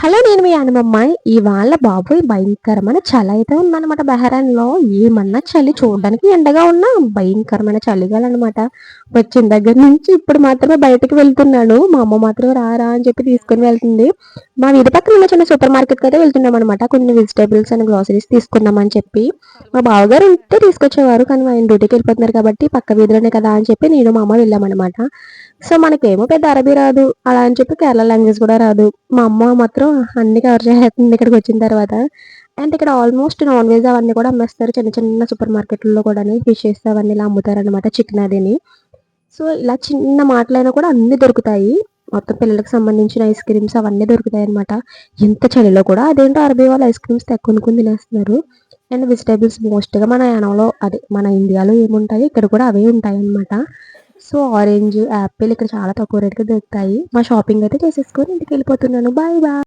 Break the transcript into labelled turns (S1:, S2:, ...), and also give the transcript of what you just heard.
S1: Hello, నేను మీ అనుమమ్మ. ఇవాళ బాబోయ్ భయంకరమైన చలి అయితే ఉందన్నమాట బెహరాన్‌లో. ఏమన్నా చలి చూడడానికి ఎండగా ఉన్నా భయంకరమైన చలిగాలనమాట. వచ్చిన దగ్గర నుంచి ఇప్పుడు మాత్రమే బయటకి వెళ్తున్నాను. మా అమ్మ మాత్రం రా రా అని చెప్పి తీసుకొని వెళ్తుంది. మా వీధి పక్కన ఉన్న చిన్న సూపర్ మార్కెట్‌కయితే వెళ్తున్నామనమాట. కొన్ని వెజిటబుల్స్ అండ్ గ్రోసరీస్ తీసుకుందామని చెప్పి. మా బావగారు ఉంటే తీసుకొచ్చేవారు. కానీ ఆయన డ్యూటీకెళ్ళిపోతున్నారు కాబట్టి పక్క వీధిలోనే కదా అని చెప్పి నేను మా అమ్మ వెళ్ళామనమాట. సో మనకేమో పెద్ద అరబీ రాదు. అలా అని చెప్పి కేరళ లాంగ్వేజ్ కూడా రాదు. మా అమ్మ మాత్రం అన్ని కవర్ చేసేస్తుంది ఇక్కడికొచ్చిన తర్వాత. అండ్ ఇక్కడ ఆల్మోస్ట్ నాన్ వెజ్ అవన్నీ కూడా అమ్మేస్తారు. చిన్న చిన్న సూపర్ మార్కెట్‌లలో కూడాని ఫిషెస్ అవన్నీ ఇలా అమ్ముతారనమాట. చికెన్ అదిని. సో ఇలా చిన్న మాటలైనా కూడా అన్నీ దొరుకుతాయి. మొత్తం పిల్లలకి సంబంధించిన ఐస్ క్రీమ్స్ అవన్నీ దొరుకుతాయనమాట. ఇంత చలిలో కూడా అదేంటో అరబీ వాళ్ళు ఐస్ క్రీమ్స్ కొనుక్కొని తినేస్తున్నారు. అండ్ వెజిటబుల్స్ మోస్ట్‌గా మన యానంలో అదే మన ఇండియాలో ఏముంటాయో ఇక్కడ కూడా అవే ఉంటాయన్నమాట. సో ఆరెంజ్, యాపిల్ ఇక్కడ చాలా తక్కువ రేట్‌కి దొరుకుతాయి. మా షాపింగ్ అయితే చేసేసుకొని ఇంటికెళ్ళిపోతున్నాను. Bye bye.